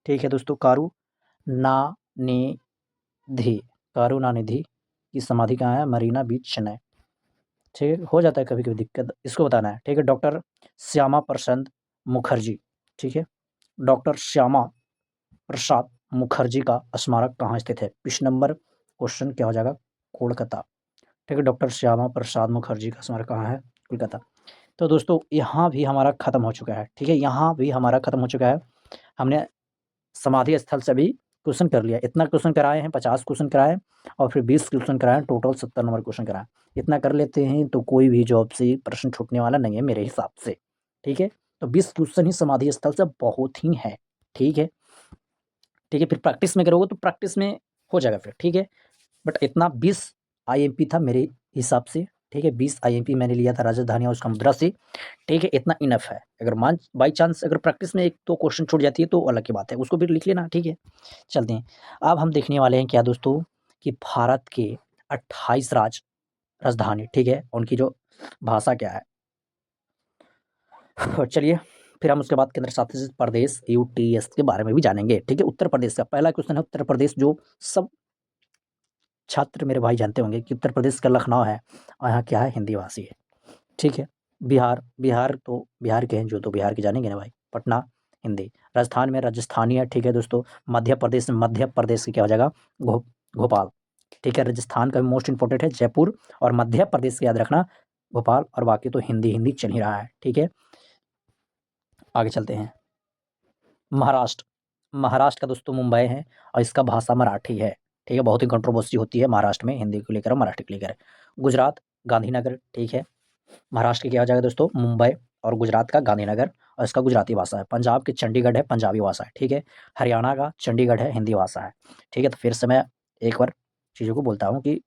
Speaker 1: ठीक है दोस्तों, कारू ना निधि, कारू ना निधि की समाधि कहाँ है? मरीना बीच चेन्नई। ठीक है, हो जाता है कभी कभी दिक्कत, इसको बताना है। ठीक है, डॉक्टर श्यामा प्रसाद मुखर्जी। ठीक है, डॉक्टर श्यामा प्रसाद मुखर्जी का स्मारक कहाँ स्थित है? 20 नंबर क्वेश्चन क्या हो जाएगा? कोलकाता। ठीक है, डॉक्टर श्यामा प्रसाद मुखर्जी का स्मारक कहाँ है? कोलकाता। तो दोस्तों यहाँ भी हमारा खत्म हो चुका है। ठीक है, यहाँ भी हमारा खत्म हो चुका है। हमने समाधि स्थल से भी क्वेश्चन कर लिया। इतना क्वेश्चन कराए हैं, 50 क्वेश्चन कराए और फिर 20 क्वेश्चन कराए, टोटल 70 नंबर क्वेश्चन कराए। इतना कर लेते हैं तो कोई भी जॉब से प्रश्न छूटने वाला नहीं है मेरे हिसाब से। ठीक है, तो 20 क्वेश्चन ही समाधि स्थल से बहुत ही है। ठीक है, ठीक है, फिर प्रैक्टिस में करोगे तो प्रैक्टिस में हो जाएगा फिर। ठीक है, बट इतना 20 आईएमपी था मेरे हिसाब से। ठीक है, 20 आईएमपी मैंने लिया था राजधानी और उसका मुद्रा से। ठीक है, इतना इनफ है। अगर मान बाई चांस अगर प्रैक्टिस में एक दो क्वेश्चन छूट जाती है तो अलग की बात है, उसको भी लिख लेना। ठीक है, चलते हैं। अब हम देखने वाले हैं क्या दोस्तों, कि भारत के 28 राजधानी। ठीक है, उनकी जो भाषा क्या है। और चलिए फिर हम उसके बाद केंद्र शासित प्रदेश यूटीएस के बारे में भी जानेंगे। ठीक है, उत्तर प्रदेश का पहला क्वेश्चन है, उत्तर प्रदेश, जो सब छात्र मेरे भाई जानते होंगे कि उत्तर प्रदेश का लखनऊ है और यहाँ क्या है? हिंदी भाषी है। ठीक है, बिहार तो बिहार के हैं जो, तो बिहार के जानेंगे ना भाई। पटना हिंदी, राजस्थान में राजस्थानी है। ठीक है दोस्तों, मध्य प्रदेश में मध्य प्रदेश की क्या हो जाएगा? भोपाल। ठीक है, राजस्थान का भी मोस्ट इंपॉर्टेंट है जयपुर, और मध्य प्रदेश का याद रखना भोपाल, और बाकी तो हिंदी हिंदी चल ही रहा है। ठीक है, आगे चलते हैं। महाराष्ट्र, महाराष्ट्र का दोस्तों मुंबई है और इसका भाषा मराठी है, ठीक है। बहुत ही कंट्रोवर्सी होती है महाराष्ट्र में हिंदी को लेकर और मराठी को लेकर। गुजरात गांधीनगर, ठीक है। महाराष्ट्र की क्या हो जाएगा दोस्तों मुंबई, और गुजरात का गांधीनगर और इसका गुजराती भाषा है। पंजाब के चंडीगढ़ है, पंजाबी भाषा है, ठीक है। हरियाणा का चंडीगढ़ है, हिंदी भाषा है, ठीक है। तो फिर से मैं एक बार चीज़ों को बोलता हूँ कि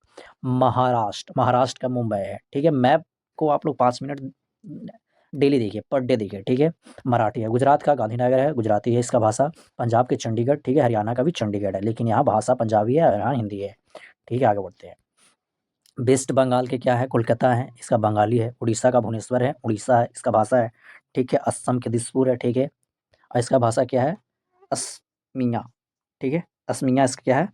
Speaker 1: महाराष्ट्र, महाराष्ट्र का मुंबई है, ठीक है। मैप को आप लोग 5 मिनट डेली देखिए, पर डे देखिए, ठीक है। मराठी है, गुजरात का गांधीनगर है, गुजराती है इसका भाषा। पंजाब के चंडीगढ़, ठीक है। हरियाणा का भी चंडीगढ़ है, लेकिन यहाँ भाषा पंजाबी है और यहाँ हिंदी है, ठीक है। आगे बढ़ते हैं। वेस्ट बंगाल के क्या है, कोलकाता है, इसका बंगाली है। उड़ीसा का भुवनेश्वर है, उड़ीसा है, इसका भाषा है, ठीक है। असम के दिसपुर है, ठीक है, और इसका भाषा क्या है, असमिया, ठीक है। असमिया इसका क्या है,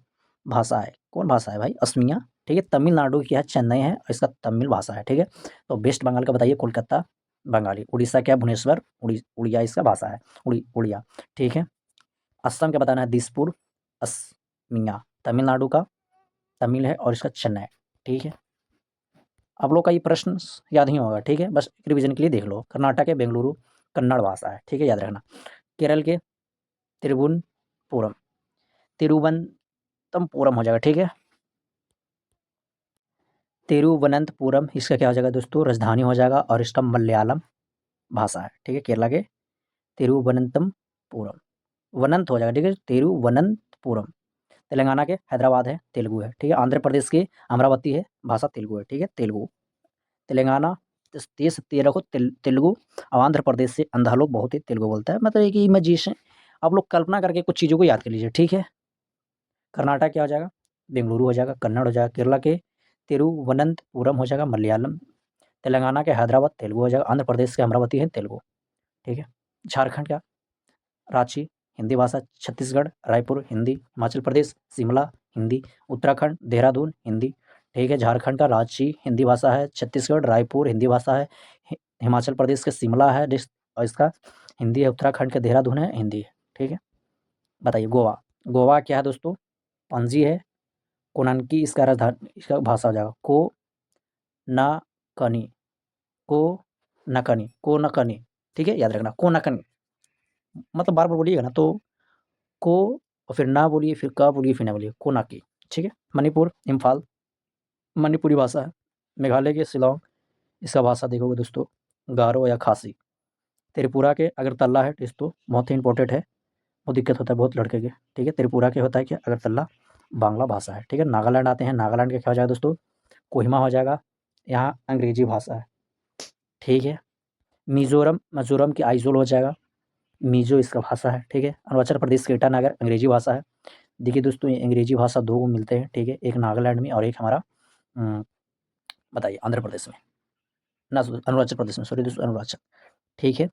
Speaker 1: भाषा है। कौन भाषा है भाई, असमिया, ठीक है। तमिलनाडु की क्या है, चेन्नई है और इसका तमिल भाषा है, ठीक है। तो वेस्ट बंगाल का बताइए, कोलकाता, बंगाली। उड़ीसा क्या है, भुवनेश्वर, उड़िया इसका भाषा है, उड़िया, ठीक है। असम का बताना है दिसपुर, असमिया। तमिलनाडु का तमिल है और इसका चेन्नई, ठीक है। आप लोग का ये प्रश्न याद ही होगा, ठीक है। बस रिवीजन के लिए देख लो। कर्नाटक है, बेंगलुरु, कन्नड़ भाषा है, ठीक है, याद रखना। केरल के तिरुवनंतपुरम, तिरुवनंतपुरम हो जाएगा, ठीक है। तिरुवनंतपुरम इसका क्या हो जाएगा दोस्तों, राजधानी हो जाएगा और इसका मलयालम भाषा है, ठीक है। केरला के तिरुवनंतपुरम, वनंत हो जाएगा, ठीक है, तिरुवनंतपुरम। तेलंगाना के हैदराबाद है, तेलुगु है, ठीक है। आंध्र प्रदेश के अमरावती है, भाषा तेलुगु है, ठीक है, तेलुगु। तेलंगाना ये सब तेरह को तेलुगु, और आंध्र प्रदेश से अंधा लोग बहुत ही तेलुगु बोलता है, मतलब एक इमेजिनेशन, आप लोग कल्पना करके कुछ चीज़ों को याद कर लीजिए, ठीक है। कर्नाटक क्या हो जाएगा, बेंगलुरु हो जाएगा, कन्नड़ हो जाएगा, केरला के तिरुवनंतपुरम हो जाएगा, मलयालम। तेलंगाना के हैदराबाद तेलुगु हो जाएगा, आंध्र प्रदेश के अमरावती है, तेलुगु, ठीक है। झारखंड का रांची, हिंदी भाषा। छत्तीसगढ़ रायपुर, हिंदी। हिमाचल प्रदेश शिमला, हिंदी। उत्तराखंड देहरादून, हिंदी, ठीक है। झारखंड का रांची हिंदी भाषा है, छत्तीसगढ़ रायपुर हिंदी भाषा है, हिमाचल प्रदेश के शिमला है और इसका हिंदी है। उत्तराखंड के देहरादून है, हिंदी है, ठीक है। बताइए गोवा, गोवा क्या है दोस्तों, पणजी है। कोनानकी इसका राजधानी, इसका भाषा हो जाएगा को ना कनी, को नकनी, को नकनी, ठीक है, याद रखना, को नकनी। मतलब बार बार बोलिएगा ना तो को, और फिर ना बोलिए, फिर का बोलिए, फिर ना बोलिए, कोनाकी, ठीक है। मणिपुर इम्फाल, मणिपुरी भाषा है। मेघालय के शिलांग, इसका भाषा देखोगे दोस्तों गारो या खासी। त्रिपुरा के अगरतला है, दोस्तों बहुत ही इंपॉर्टेंट है, बहुत दिक्कत होता है बहुत लड़के के, ठीक है। त्रिपुरा के होता है क्या, अगरतला, बांग्ला भाषा है, ठीक है। नागालैंड आते हैं, नागालैंड का क्या हो जाएगा दोस्तों, कोहिमा हो जाएगा, यहाँ अंग्रेजी भाषा है, ठीक है। मिजोरम, मिजोरम की आइजोल हो जाएगा, मिजो इसका भाषा है, ठीक है। अरुणाचल प्रदेश के ईटानगर अंग्रेजी भाषा है। देखिए दोस्तों ये अंग्रेजी भाषा दो को मिलते हैं, ठीक है, एक नागालैंड में और एक हमारा बताइए आंध्र प्रदेश में, ना अरुणाचल प्रदेश में, सॉरी दोस्तों अरुणाचल, ठीक है।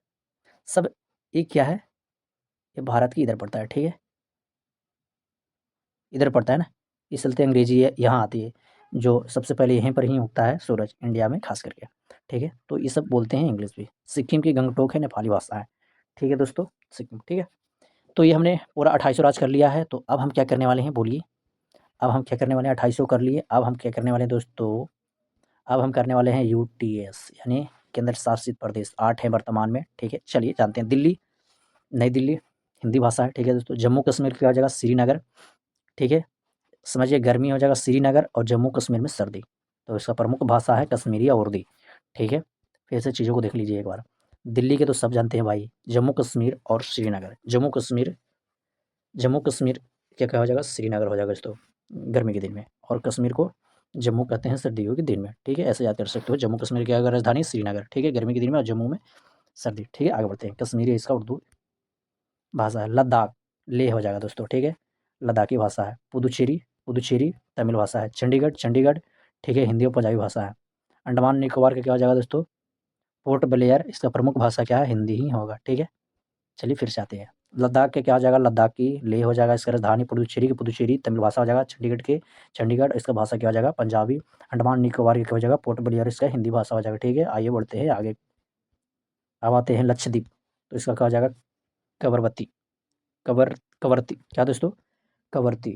Speaker 1: सब एक क्या है, ये भारत की इधर पड़ता है, ठीक है, इधर पड़ता है ना, इस चलते अंग्रेजी यहाँ आती है। जो सबसे पहले यहीं पर ही उगता है सूरज, इंडिया में खास करके, ठीक है। तो ये सब बोलते हैं इंग्लिश भी। सिक्किम की गंगटोक है, नेपाली भाषा है, ठीक है दोस्तों, सिक्किम, ठीक है। तो ये हमने पूरा 2800 राज कर लिया है। तो अब हम क्या करने वाले हैं बोलिए, अब हम क्या करने वाले हैं, 2800 कर लिए, अब हम क्या करने वाले हैं दोस्तों, अब हम करने वाले हैं यूटीएस यानी केंद्र शासित प्रदेश, 8 है वर्तमान में, ठीक है। चलिए जानते हैं। दिल्ली, नई दिल्ली हिंदी भाषा है, ठीक है दोस्तों। जम्मू कश्मीर की हो जाएगा श्रीनगर, ठीक है। समझिए गर्मी हो जाएगा श्रीनगर और जम्मू कश्मीर में सर्दी, तो इसका प्रमुख भाषा है कश्मीरी या उर्दू, ठीक है। फिर से चीज़ों को देख लीजिए एक बार। दिल्ली के तो सब जानते हैं भाई, जम्मू कश्मीर और श्रीनगर। जम्मू कश्मीर, जम्मू कश्मीर क्या हो जाएगा, श्रीनगर हो जाएगा दोस्तों गर्मी के दिन में, और कश्मीर को जम्मू कहते हैं सर्दियों के दिन में, ठीक है। ऐसे याद कर सकते हो, जम्मू कश्मीर की अगर राजधानी श्रीनगर, ठीक है, गर्मी के दिन में, और जम्मू में सर्दी, ठीक है। आगे बढ़ते हैं। कश्मीरी इसका उर्दू भाषा है। लद्दाख, लेह हो जाएगा दोस्तों, ठीक है, लद्दाखी भाषा है। पुदुचेरी, पुदुचेरी तमिल भाषा है। चंडीगढ़, चंडीगढ़, ठीक है, हिंदी और पंजाबी भाषा है। अंडमान निकोबार का क्या हो जाएगा दोस्तों, पोर्ट ब्लेयर, इसका प्रमुख भाषा क्या है, हिंदी ही होगा, ठीक है। चलिए फिर से आते हैं। लद्दाख के क्या हो जाएगा, लद्दाखी। लेह हो जाएगा इसका राजधानी, पुडुचेरी की पुदुचेरी तमिल भाषा हो जाएगा। चंडीगढ़ के चंडीगढ़, इसका भाषा क्या हो जाएगा, पंजाबी। अंडमान निकोबार की क्या हो जाएगा, पोर्ट ब्लेयर, इसका हिंदी भाषा हो जाएगा, ठीक है। आइए बढ़ते हैं आगे। अब आते हैं लक्षद्वीप, तो इसका क्या हो जाएगा, कवरवती, कवरती क्या दोस्तों, कवरती,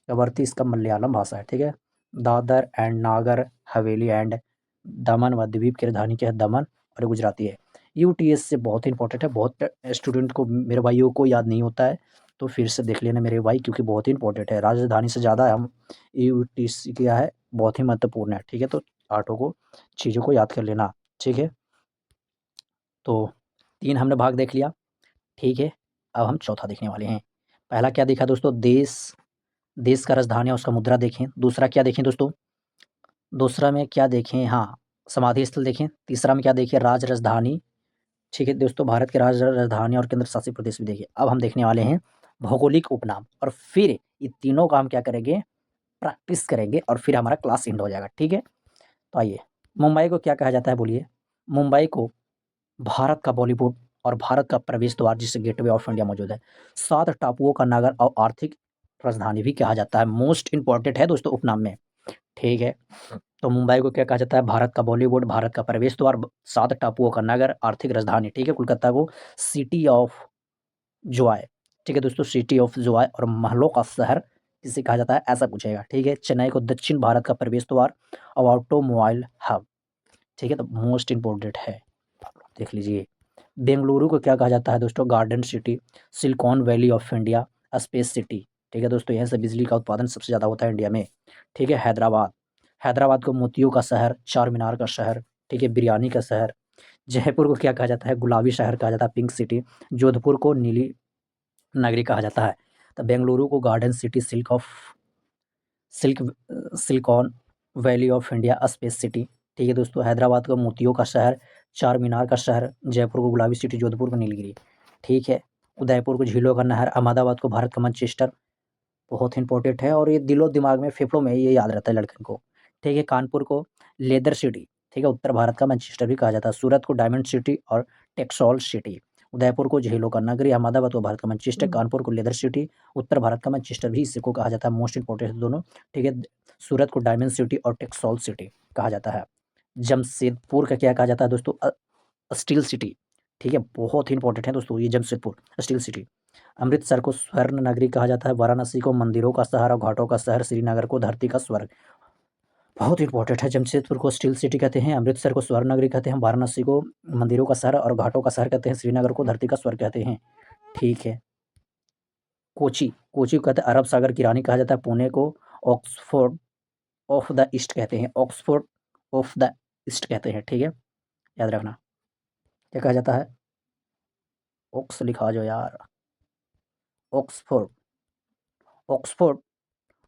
Speaker 1: कवरती इसका मलयालम भाषा है, ठीक है। दादर एंड नागर हवेली एंड दमन व द्वीप की राजधानी क्या है, दमन, और गुजराती है। यूटीएस से बहुत इंपॉर्टेंट है, बहुत स्टूडेंट को, मेरे भाइयों को याद नहीं होता है, तो फिर से देख लेना मेरे भाई, क्योंकि बहुत ही इंपॉर्टेंट है। राजधानी से ज़्यादा हम यूटीएस क्या है, बहुत ही महत्वपूर्ण है, ठीक है। तो आठों को चीज़ों को याद कर लेना, ठीक है। तो 3 हमने भाग देख लिया, ठीक है। अब हम चौथा देखने वाले हैं। पहला क्या देखा दोस्तों, देश का राजधानी और उसका मुद्रा देखें। दूसरा क्या देखें दोस्तों, दूसरा में क्या देखें, हाँ, समाधि स्थल देखें। तीसरा में क्या देखें, राजधानी, ठीक है दोस्तों, भारत के राजधानी और केंद्र शासित प्रदेश भी देखिए। अब हम देखने वाले हैं भौगोलिक उपनाम, और फिर ये तीनों का हम क्या करेंगे, प्रैक्टिस करेंगे, और फिर हमारा क्लास एंड हो जाएगा, ठीक है। तो आइए, मुंबई को क्या कहा जाता है, बोलिए। मुंबई को भारत का बॉलीवुड और भारत का प्रवेश द्वार, जिससे गेटवे ऑफ इंडिया मौजूद है, 7 टापुओं का नगर और आर्थिक राजधानी भी कहा जाता है। मोस्ट इंपॉर्टेंट है दोस्तों उपनाम में, ठीक है। तो मुंबई को क्या कहा जाता है, भारत का बॉलीवुड, भारत का प्रवेश द्वार, 7 टापुओं का नगर, आर्थिक राजधानी, ठीक है। कोलकाता को सिटी ऑफ जॉय, ठीक है दोस्तों, सिटी ऑफ जॉय और महलों का शहर किसे कहा जाता है, ऐसा पूछेगा, ठीक है। चेन्नई को दक्षिण भारत का प्रवेश द्वार और ऑटोमोबाइल हब, ठीक है। तो मोस्ट इंपॉर्टेंट है, आप लोग देख लीजिए। बेंगलुरु को क्या कहा जाता है दोस्तों, garden city, silicon valley of India, space city, ठीक है दोस्तों। यहाँ से बिजली का उत्पादन सबसे ज़्यादा होता है इंडिया में, ठीक है। हैदराबाद को मोतियों का शहर, चार मीनार का शहर, ठीक है, बिरयानी का शहर। जयपुर को क्या कहा जाता है, गुलाबी शहर कहा जाता है, पिंक सिटी। जोधपुर को नीली नगरी कहा जाता है। तो बेंगलुरु को garden city, silk silicon valley of India, space city, ठीक है दोस्तों। हैदराबाद को मोतियों का शहर, चार मीनार का शहर। जयपुर को गुलाबी सिटी, जोधपुर को नीलगिरी, ठीक है। उदयपुर को झीलों का नहर, अहमदाबाद को भारत का मैनचेस्टर, बहुत इंपॉर्टेंट है, और ये दिलो दिमाग में, फेफड़ों में ये याद रहता है लड़कन को, ठीक है। कानपुर को लेदर सिटी, ठीक है, उत्तर भारत का मैनचेस्टर भी कहा जाता है। सूरत को डायमंड सिटी और टेक्सटाइल सिटी। उदयपुर को झीलों का नगरी, अहमदाबाद को भारत का मैनचेस्टर, कानपुर को लेदर सिटी, उत्तर भारत का मैनचेस्टर भी इसी को कहा जाता है। मोस्ट इंपॉर्टेंट है दोनों, ठीक है। सूरत को डायमंड सिटी और टेक्सटाइल सिटी कहा जाता है। जमशेदपुर का क्या कहा जाता है दोस्तों, स्टील सिटी, ठीक है, बहुत ही इंपॉर्टेंट है दोस्तों ये जमशेदपुर, स्टील सिटी। अमृतसर को स्वर्ण नगरी कहा जाता है। वाराणसी को मंदिरों का शहर और घाटों का शहर। श्रीनगर को धरती का स्वर्ग, बहुत इंपॉर्टेंट है। जमशेदपुर को स्टील सिटी कहते हैं, अमृतसर को स्वर्ण नगरी कहते हैं, वाराणसी को मंदिरों का शहर और घाटों का शहर कहते हैं, श्रीनगर को धरती का स्वर्ग कहते हैं, ठीक है। कोची को कहते हैं अरब सागर की रानी कहा जाता है। पुणे को ऑक्सफोर्ड ऑफ द ईस्ट कहते हैं, ऑक्सफोर्ड ऑफ द ईस्ट कहते हैं, ठीक है, याद रखना। क्या कहा जाता है, ऑक्स लिखा जो यार, Oxford, Oxford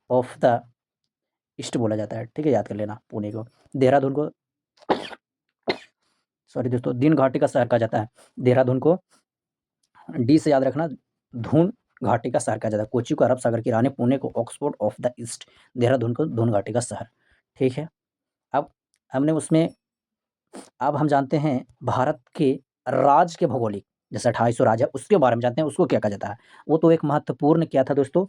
Speaker 1: of the east बोला जाता है, ठीक है, याद कर लेना। पुणे को, देहरादून को, सॉरी दोस्तों, दिन घाटी का शहर कहा जाता है। देहरादून को डी से याद रखना, धून घाटी का शहर कहा जाता है। कोची को अरब सागर की रानी, पुणे को Oxford of the east, Dehradun को धून घाटी का शहर, ठीक है। अब हमने उसमें, अब हम जानते हैं भारत के राज्य के भौगोलिक, जैसे 2800 राज्य है, उसके बारे में जानते हैं, उसको क्या कहा जाता है। वो तो एक महत्वपूर्ण क्या था दोस्तों,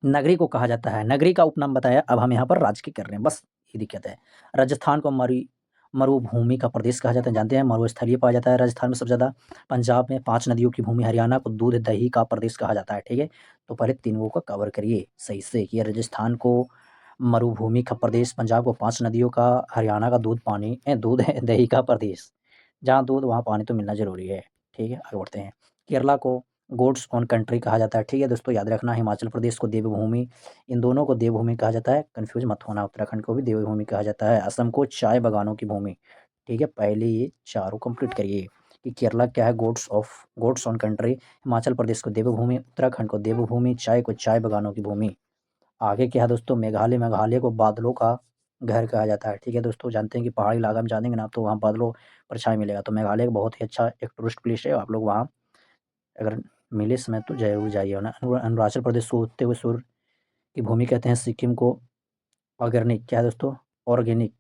Speaker 1: नगरी को कहा जाता है, नगरी का उपनाम बताया। अब हम यहाँ पर राज्य की कर रहे हैं, बस ये दिक्कत है। राजस्थान को मरुभूमि का प्रदेश कहा जाता है, जानते हैं, मरुस्थलीय पाया जाता है राजस्थान में सबसे ज़्यादा। पंजाब में 5 नदियों की भूमि, हरियाणा को दूध दही का प्रदेश कहा जाता है, ठीक है। तो पहले तीनों का कवर करिए सही से, कि राजस्थान को मरुभूमि का प्रदेश, पंजाब को 5 नदियों का, हरियाणा का दूध दही का प्रदेश, जहाँ दूध वहाँ पानी तो मिलना ज़रूरी है, ठीक है। आगे बढ़ते हैं। केरला को गोड्स ओन कंट्री कहा जाता है, ठीक है दोस्तों, याद रखना। हिमाचल प्रदेश को देवभूमि, इन दोनों को देवभूमि कहा जाता है, कंफ्यूज मत होना। उत्तराखंड को भी देवभूमि कहा जाता है। असम को चाय बागानों की भूमि, ठीक है। पहले ये चारों कंप्लीट करिए कि केरला क्या है, gods on country. Himachal Pradesh को देवभूमि, उत्तराखंड को देवभूमि, चाय को चाय बागानों की भूमि। आगे क्या है दोस्तों, मेघालय को बादलों का घर कहा जाता है, ठीक है दोस्तों। जानते हैं कि पहाड़ी इलाका में जानेंगे ना, तो वहाँ बादलों पर छाया मिलेगा। तो मेघालय बहुत ही अच्छा एक टूरिस्ट प्लेस है, आप लोग वहाँ अगर मिले समय तो ज़रूर जाइए ना। अरुणाचल प्रदेश को उगते हुए सूर्य की भूमि कहते हैं। सिक्किम को ऑर्गेनिक क्या है दोस्तों, ऑर्गेनिक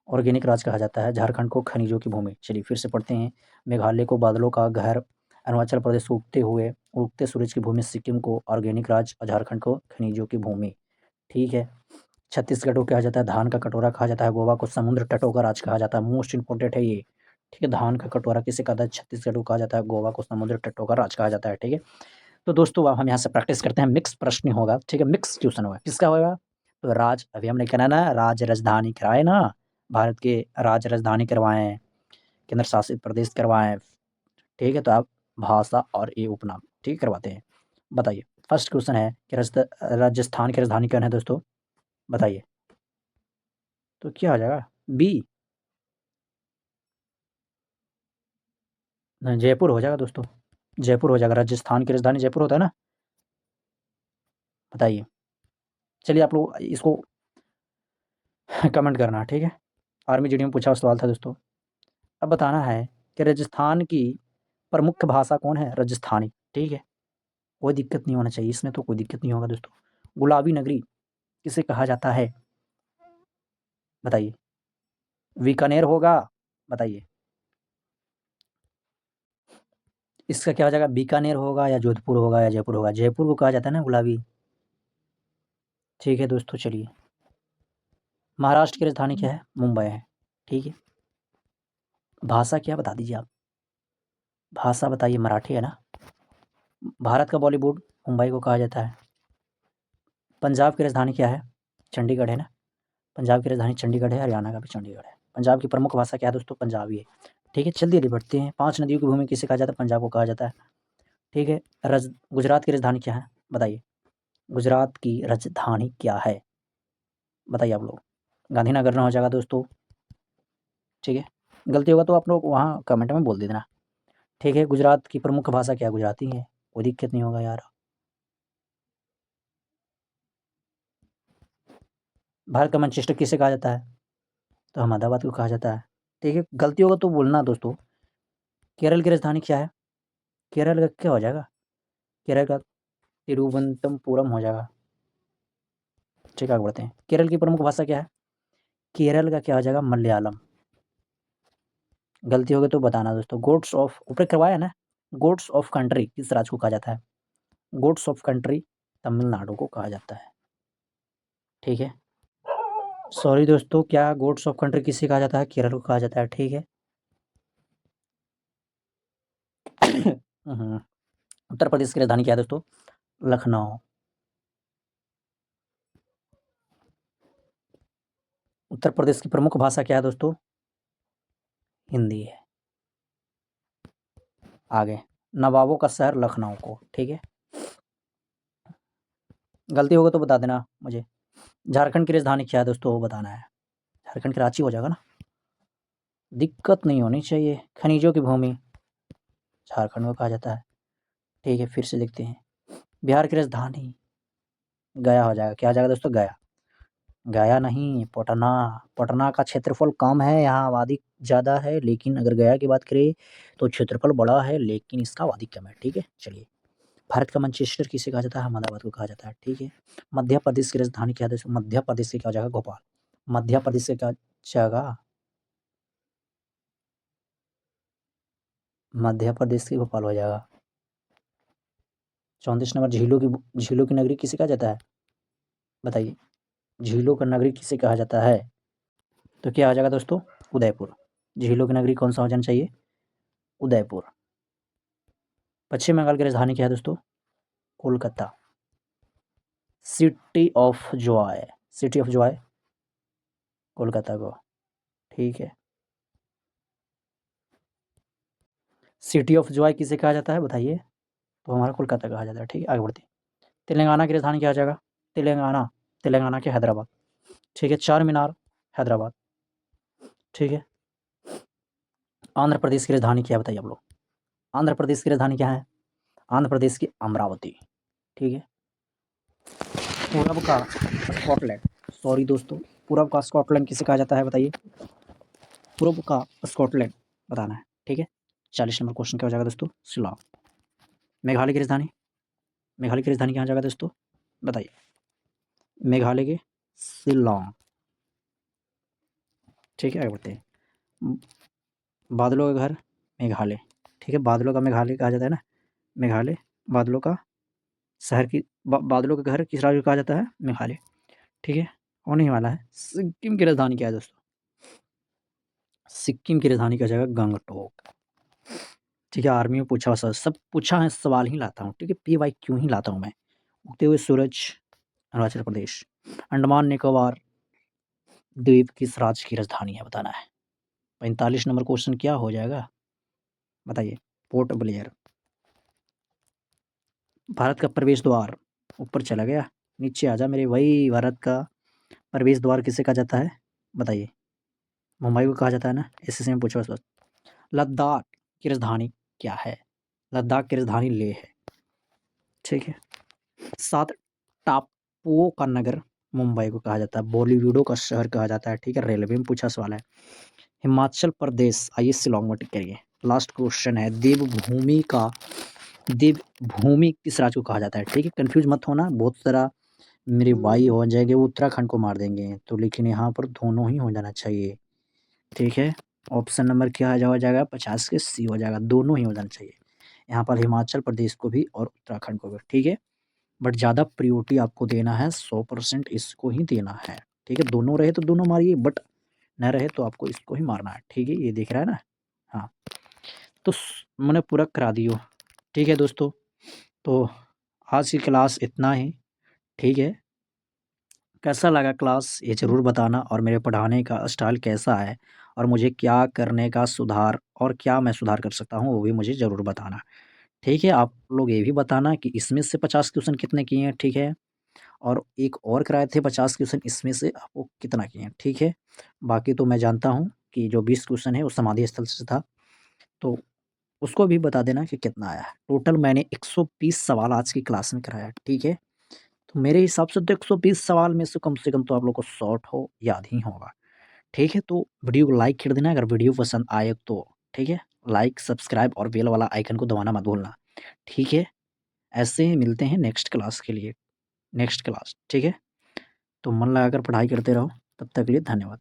Speaker 1: ऑर्गेनिक राज्य कहा जाता है। झारखंड को खनिजों की भूमि, चलिए फिर से पढ़ते हैं। मेघालय को बादलों का घर, अरुणाचल प्रदेश को उगते सूरज की भूमि, सिक्किम को ऑर्गेनिक राज्य और झारखंड को खनिजों की भूमि, ठीक है। छत्तीसगढ़ को कहा जाता है धान का कटोरा कहा जाता है। गोवा को समुद्र तटों का राज्य कहा जाता है, मोस्ट इंपॉर्टेंट है ये, ठीक है। धान का कटोरा किसे कहा जाता है, छत्तीसगढ़ को कहा जाता है। गोवा को समुद्र तटों का राज्य कहा जाता है, ठीक है। तो दोस्तों अब हम यहाँ से प्रैक्टिस करते हैं, मिक्स प्रश्न होगा, ठीक है, मिक्स क्वेश्चन होगा, किसका होगा, तो अभी हमने कहना ना, राजधानी कराए ना, भारत के राजधानी करवाए हैं, केंद्र शासित प्रदेश करवाएं, ठीक है, तो आप भाषा और ये उपनाम, ठीक करवाते हैं। बताइए फर्स्ट क्वेश्चन है कि राजस्थान की राजधानी कौन है दोस्तों, बताइए। तो क्या हो जाएगा, बी, जयपुर हो जाएगा दोस्तों, जयपुर हो जाएगा। राजस्थान की राजधानी जयपुर होता है ना, बताइए। चलिए आप लोग इसको कमेंट करना, ठीक है। आर्मी जीडी में पूछा हुआ सवाल था दोस्तों। अब बताना है कि राजस्थान की प्रमुख भाषा कौन है, राजस्थानी, ठीक है। कोई दिक्कत नहीं होना चाहिए इसमें, तो कोई दिक्कत नहीं होगा दोस्तों। गुलाबी नगरी किसे कहा जाता है, बताइए। बीकानेर होगा, बताइए। इसका क्या हो जाएगा, बीकानेर होगा या जोधपुर होगा या जयपुर होगा, जयपुर को कहा जाता है ना गुलाबी, ठीक है दोस्तों। चलिए महाराष्ट्र की राजधानी क्या है, मुंबई है, ठीक है। भाषा क्या बता दीजिए आप, भाषा बताइए, मराठी है ना। भारत का बॉलीवुड मुंबई को कहा जाता है। पंजाब की राजधानी क्या है, चंडीगढ़ है ना। पंजाब की राजधानी चंडीगढ़ है, हरियाणा का भी चंडीगढ़ है। पंजाब की प्रमुख भाषा क्या है दोस्तों, पंजाबी है, ठीक है। जल्दी आगे बढ़ते हैं। 5 नदियों की भूमि किसे कहा जाता है, पंजाब को कहा जाता है, ठीक है। गुजरात की राजधानी क्या है, बताइए। गुजरात की राजधानी क्या है, बताइए आप लोग। गांधीनगर ना हो जाएगा दोस्तों, ठीक है। गलती होगा तो आप लोग वहाँ कमेंट में बोल देना, ठीक है। गुजरात की प्रमुख भाषा क्या है, गुजराती है, कोई दिक्कत नहीं होगा यार। भारत का मैनचेस्टर किसे कहा जाता है, तो अहमदाबाद को कहा जाता है, ठीक है। गलती होगा तो बोलना दोस्तों। केरल की राजधानी क्या है, केरल का क्या हो जाएगा, केरल का तिरुवनंतपुरम हो जाएगा, ठीक है। आगे बढ़ते हैं। केरल की प्रमुख भाषा क्या है, केरल का क्या हो जाएगा, मलयालम। गलती होगी तो बताना दोस्तों। गोड्स ऑफ ऊपर करवाया ना, गोड्स ऑफ कंट्री किस राज्य को कहा जाता है, गोड्स ऑफ कंट्री तमिलनाडु को कहा जाता है, ठीक है। सॉरी दोस्तों, क्या गोड्स ऑफ कंट्री किसे कहा जाता है, केरल को कहा जाता है, ठीक है। उत्तर प्रदेश की राजधानी क्या है दोस्तों, लखनऊ। उत्तर प्रदेश की प्रमुख भाषा क्या है दोस्तों, हिंदी है। आगे, नवाबों का शहर लखनऊ को, ठीक है। गलती होगा तो बता देना मुझे। झारखंड की राजधानी क्या है दोस्तों, वो बताना है। झारखंड की रांची हो जाएगा ना, दिक्कत नहीं होनी चाहिए। खनिजों की भूमि झारखंड को कहा जाता है, ठीक है। फिर से देखते हैं। बिहार की राजधानी गया हो जाएगा, क्या हो जाएगा दोस्तों, गया। गया नहीं, पटना। पटना का क्षेत्रफल कम है, यहाँ आबादी ज़्यादा है, लेकिन अगर गया की बात करें तो क्षेत्रफल बड़ा है, लेकिन इसका आबादी कम है, ठीक है। चलिए, भारत का मैनचेस्टर किसे कहा जाता है, अहमदाबाद को कहा जाता है, ठीक है। मध्य प्रदेश की राजधानी क्या है दोस्तों, मध्य प्रदेश की क्या जगह, भोपाल। मध्य प्रदेश की क्या जगह, मध्य प्रदेश की भोपाल हो जाएगा। 34 नंबर, झीलों की नगरी किसे कहा जाता है, बताइए। झीलों का नगरी किसे कहा जाता है, तो क्या आ जाएगा दोस्तों, उदयपुर। झीलों की नगरी कौन सा हो जाना चाहिए, उदयपुर। पश्चिम बंगाल की राजधानी क्या है दोस्तों, Kolkata. City of Joy, city of Joy Kolkata को, ठीक है। सिटी ऑफ जॉय किसे कहा जाता है, बताइए। तो हमारा कोलकाता कहा जाता है, ठीक है। आगे बढ़ते हैं। तेलंगाना की राजधानी क्या हो जाएगा, तेलंगाना, तेलंगाना के हैदराबाद, ठीक है। चार मीनार हैदराबाद, ठीक है। आंध्र प्रदेश की राजधानी क्या है, बताइए आप लोग। आंध्र प्रदेश की राजधानी क्या है, आंध्र प्रदेश की अमरावती, ठीक है। पूरब का स्कॉटलैंड, सॉरी दोस्तों, पूरब का स्कॉटलैंड किसे कहा जाता है, बताइए। पूरब का स्कॉटलैंड बताना है, ठीक है। 40 नंबर क्वेश्चन क्या हो जाएगा दोस्तों, शिलांग। मेघालय की राजधानी, मेघालय की राजधानी क्या हो जाएगा दोस्तों, बताइए। मेघालय के शिलांग, ठीक है। आगे बढ़ते हैं। बादलों का घर मेघालय, ठीक है। बादलों का मेघालय कहा जाता है ना, मेघालय। बादलों का शहर की बादलों का घर किस राज्य को कहा जाता है, मेघालय, ठीक है। होने ही वाला है। सिक्किम की राजधानी क्या है दोस्तों, सिक्किम की राजधानी क्या जगह, गंगटोक, ठीक है। आर्मी में पूछा हुआ सब पूछा है सवाल ही लाता हूँ, ठीक है। PY क्यों ही लाता हूँ मैं। उगते हुए सूरज, अरुणाचल प्रदेश। अंडमान निकोबार द्वीप किस राज्य की राजधानी है, बताना है। 45 नंबर क्वेश्चन क्या हो जाएगा बताइए। Port Blair. भारत का प्रवेश द्वार। ऊपर चला गया, नीचे आ जा मेरे भाई। भारत का प्रवेश द्वार किसे कहा जाता है बताइए। मुंबई को कहा जाता है ना, एसएससी में पूछा बस। लद्दाख की राजधानी क्या है? लद्दाख की राजधानी लेह है। ठीक है। 7 टापुओं का नगर मुंबई को कहा जाता है। बॉलीवुडों का शहर कहा जाता है। ठीक है, रेलवे में पूछा सवाल है। हिमाचल प्रदेश, आइए शिलोंग में टिक करिए। लास्ट क्वेश्चन है, देवभूमि किस राज्य को कहा जाता है? ठीक है, कंफ्यूज मत होना, बहुत सारा मेरे भाई हो जाएंगे वो उत्तराखंड को मार देंगे, तो लेकिन यहाँ पर दोनों ही हो जाना चाहिए। ठीक है, ऑप्शन नंबर क्या हो जाएगा 50 के सी हो जाएगा, दोनों ही हो जाना चाहिए यहाँ पर, हिमाचल प्रदेश को भी और उत्तराखंड को भी। ठीक है, बट ज़्यादा प्रायोरिटी आपको देना है, 100% इसको ही देना है। ठीक है, दोनों रहे तो दोनों मारिए, बट न रहे तो आपको इसको ही मारना है। ठीक है, ये दिख रहा है ना। हाँ, तो मैंने पूरा करा दियो। ठीक है दोस्तों, तो आज की क्लास इतना ही। ठीक है, कैसा लगा क्लास ये ज़रूर बताना, और मेरे पढ़ाने का स्टाइल कैसा है, और मुझे क्या करने का सुधार, और क्या मैं सुधार कर सकता हूँ वो भी मुझे ज़रूर बताना। ठीक है, आप लोग ये भी बताना कि इसमें से 50 क्वेश्चन कितने किए हैं। ठीक है, और एक और कराए थे 50 क्वेश्चन, इसमें से आपको कितना किए हैं। ठीक है, बाकी तो मैं जानता हूँ कि जो 20 क्वेश्चन है वो समाधि स्थल से था, तो उसको भी बता देना कि कितना आया है। टोटल मैंने 120 सवाल आज की क्लास में कराया। ठीक है, तो मेरे हिसाब से तो 120 सवाल में से कम तो आप लोग को शॉर्ट हो याद ही होगा। ठीक है, तो वीडियो को लाइक कर देना अगर वीडियो पसंद आए तो। ठीक है, लाइक, सब्सक्राइब और बेल वाला आइकन को दबाना मत भूलना। ठीक है, ऐसे ही मिलते हैं नेक्स्ट क्लास के लिए। नेक्स्ट क्लास, ठीक है, तो मन लगाकर पढ़ाई करते रहो। तब तक के लिए धन्यवाद।